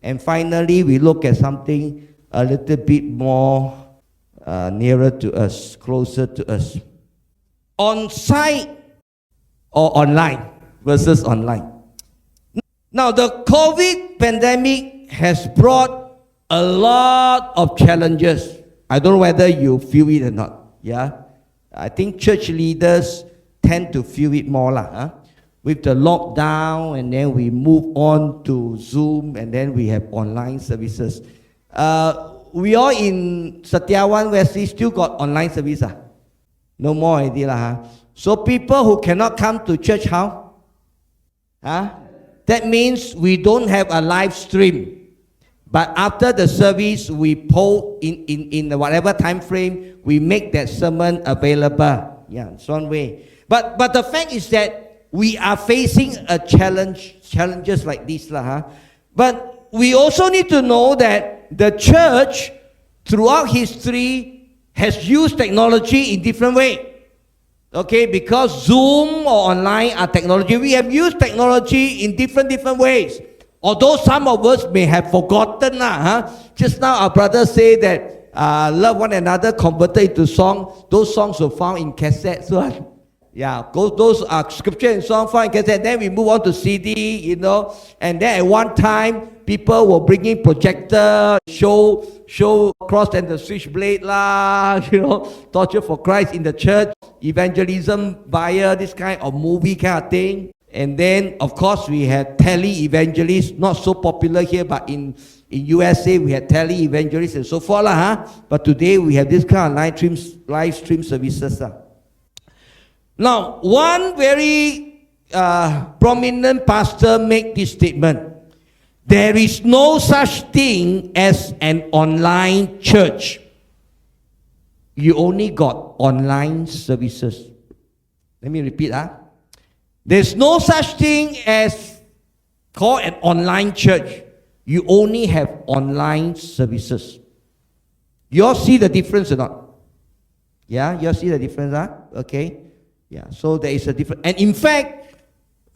And finally, we look at something a little bit more nearer to us, closer to us. On-site or online versus online. Now, the COVID pandemic has brought a lot of challenges. I don't know whether you feel it or not. Yeah, I think church leaders tend to feel it more with the lockdown, and then we move on to Zoom, and then we have online services. We all in Sitiawan, Wesley, still got online service. No more already So people who cannot come to church, how? That means we don't have a live stream. But after the service, we post in whatever time frame, we make that sermon available. Yeah, it's one way. But the fact is that we are facing a challenges like this. But we also need to know that the church, throughout history, has used technology in different ways. Okay, because Zoom or online are technology, we have used technology in different ways. Although some of us may have forgotten. Just now our brother said that love one another converted into song. Those songs were found in cassettes. Yeah, those are scripture and song found in cassette. Then we move on to CD, And then at one time, people were bringing projector, show cross and the switchblade Torture for Christ in the church, evangelism via this kind of movie kind of thing. And then, of course, we had tele-evangelists, not so popular here, but in USA, we had tele-evangelists and so forth. But today, we have this kind of live stream services. Now, one very prominent pastor made this statement. There is no such thing as an online church. You only got online services. Let me repeat. There's no such thing as called an online church. You only have online services. You all see the difference or not? Yeah, you all see the difference? Okay. Yeah, so there is a difference. And in fact,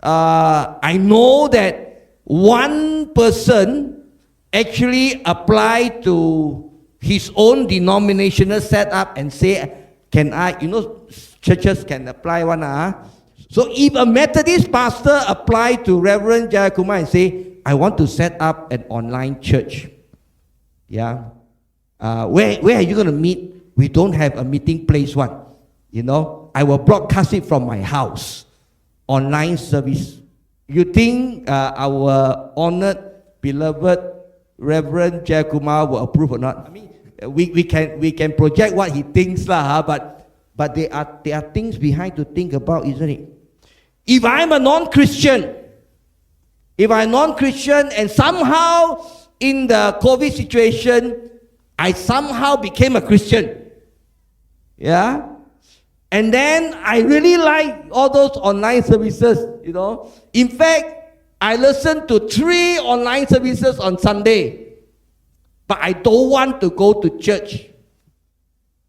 I know that one person actually applied to his own denominational setup and say, can I, churches can apply one. So if a Methodist pastor applied to Reverend Jayakumar and say, I want to set up an online church. Yeah. Where are you going to meet? We don't have a meeting place one. I will broadcast it from my house. Online service. You think our honored, beloved Reverend Jayakumar will approve or not? I mean, we can project what he thinks, but there are things behind to think about, isn't it? If I'm a non-Christian, and somehow in the COVID situation, I somehow became a Christian. Yeah? And then I really like all those online services, In fact, I listened to 3 online services on Sunday. But I don't want to go to church.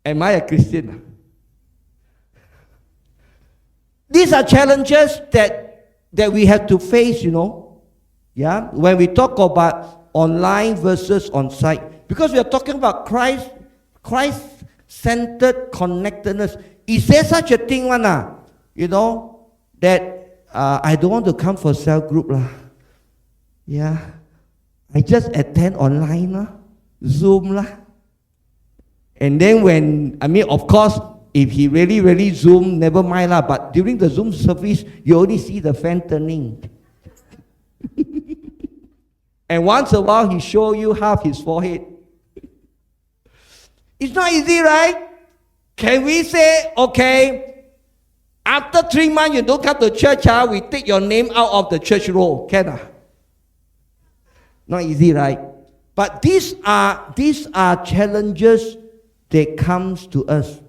Am I a Christian? These are challenges that we have to face, Yeah, when we talk about online versus on-site. Because we are talking about Christ-centered connectedness. Is there such a thing, that I don't want to come for cell group, Yeah, I just attend online, Zoom, And then of course, if he really Zoom, never mind, but during the Zoom service, you only see the fan turning. And once a while, he show you half his forehead. It's not easy, right? Can we say, okay, after 3 months you don't come to church, we take your name out of the church roll? Can I? Not easy, right? But these are challenges that comes to us.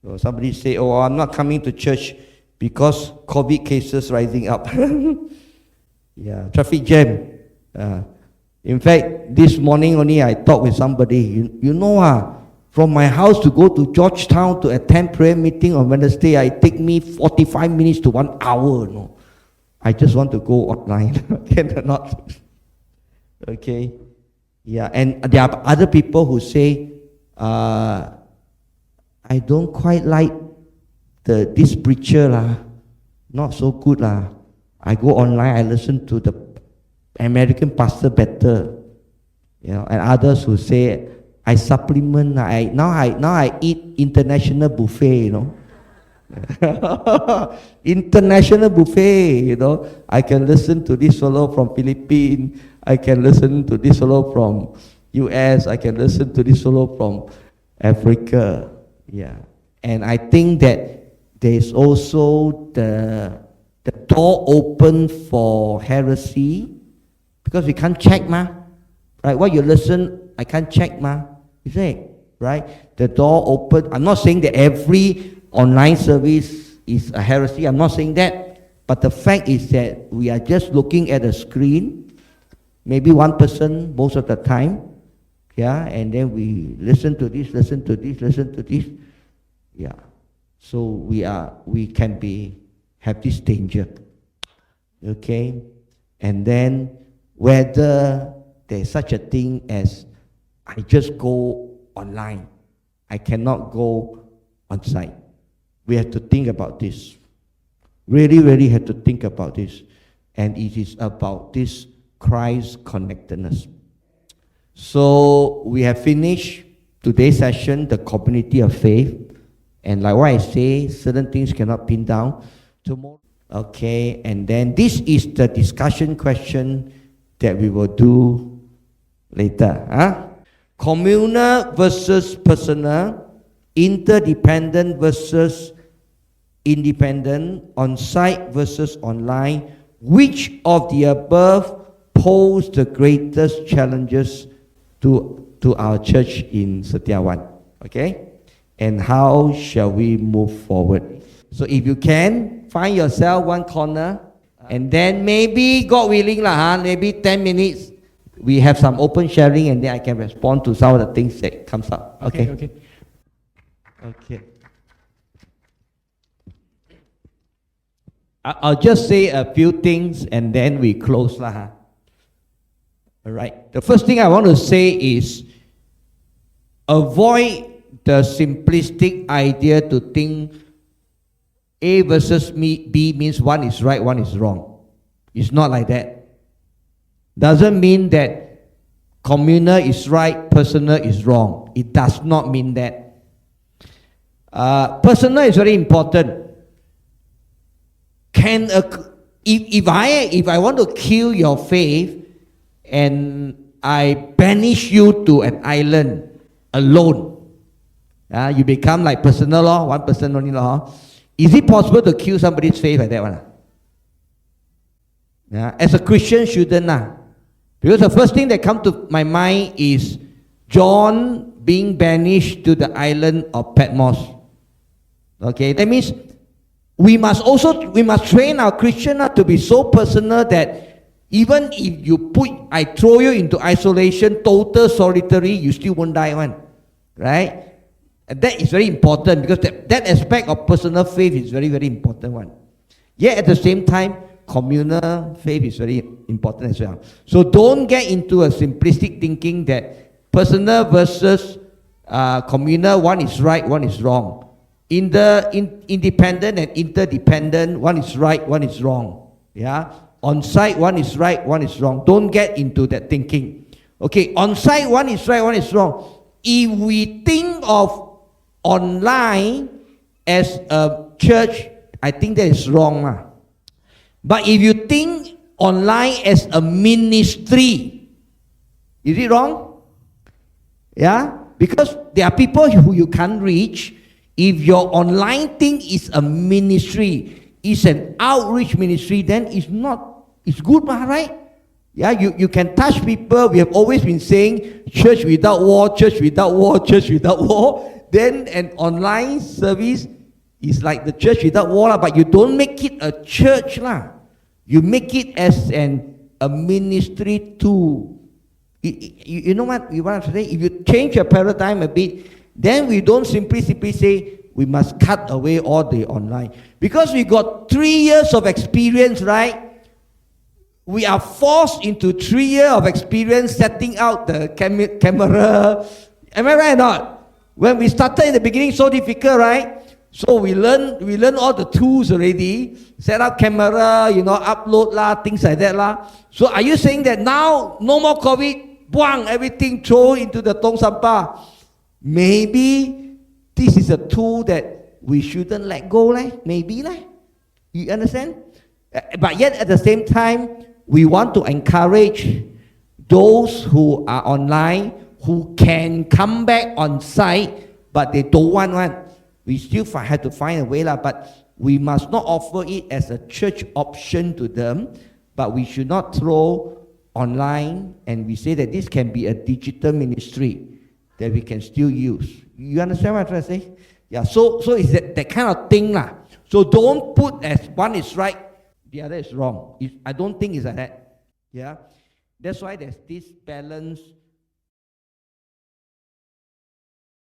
So somebody say, I'm not coming to church because COVID cases rising up. Yeah, traffic jam. In fact, this morning only I talked with somebody. From my house to go to Georgetown to attend prayer meeting on Wednesday, it take me 45 minutes to 1 hour. I just want to go online. Can or not? Okay. Yeah, and there are other people who say, I don't quite like this preacher lah, not so good lah. I go online, I listen to the American pastor better, and others who say, I supplement. Now I eat international buffet, international buffet, I can listen to this fellow from Philippines, I can listen to this fellow from US, I can listen to this fellow from Africa. Yeah. And I think that there's also the door open for heresy, because we can't check right? What you listen, I can't check you say, right? The door open. I'm not saying that every online service is a heresy, I'm not saying that, but the fact is that we are just looking at a screen, maybe one person most of the time, and then we listen to this, so we can have this danger, okay? And then whether there's such a thing as I just go online, I cannot go on site. We have to think about this. Really have to think about this. And it is about this Christ connectedness. So we have finished today's session, the community of faith. And like what I say, certain things cannot pin down. Tomorrow, okay, and then this is the discussion question that we will do later. Communal versus personal, interdependent versus independent, on-site versus online. Which of the above pose the greatest challenges to our church in Sitiawan? Okay? And how shall we move forward? So if you can, find yourself one corner, and then maybe, God willing, maybe 10 minutes, we have some open sharing, and then I can respond to some of the things that comes up. Okay. I'll just say a few things, and then we close. All right. The first thing I want to say is, avoid the simplistic idea to think A versus B means one is right, one is wrong. It's not like that. Doesn't mean that communal is right, personal is wrong. It does not mean that. Personal is very important. If I want to kill your faith and I banish you to an island alone, you become like personal law, one person only law. Is it possible to kill somebody's faith like that one? As a Christian, shouldn't. Because the first thing that comes to my mind is John being banished to the island of Patmos. Okay, that means we must train our Christian to be so personal that even if I throw you into isolation, total solitary, you still won't die one. Right? And that is very important, because that aspect of personal faith is very, very important one. Yet at the same time, communal faith is very important as well. So don't get into a simplistic thinking that personal versus communal, one is right, one is wrong. In the independent and interdependent, one is right, one is wrong. On site, one is right, one is wrong. Don't get into that thinking. Okay, on site, one is right, one is wrong. If we think of online as a church, I think that is wrong. But if you think online as a ministry, is it wrong? Because there are people who you can't reach. If your online thing is a ministry, is an outreach ministry, then it's good, right? You can touch people. We have always been saying, church without war, church without war, church without war. Then an online service is like the church without war, but you don't make it a church. You make it as a ministry too. You know what we want to say? If you change your paradigm a bit, then we don't simply say we must cut away all the online. Because we got 3 years of experience, right? we are forced into 3 years of experience setting out the camera. Am I right or not? When we started in the beginning, so difficult, right? So we learn all the tools already, set up camera, upload lah, things like that lah. So are you saying that now no more COVID, buang, everything throw into the tong sampah? Maybe this is a tool that we shouldn't let go, maybe. You understand? But yet at the same time, we want to encourage those who are online, who can come back on site, but they don't want one. We still have to find a way, but we must not offer it as a church option to them, but we should not throw online and we say that this can be a digital ministry that we can still use. You understand what I'm trying to say? Yeah, so it's that kind of thing lah. So don't put as one is right, the other is wrong. I don't think it's like that. Yeah, that's why there's this balance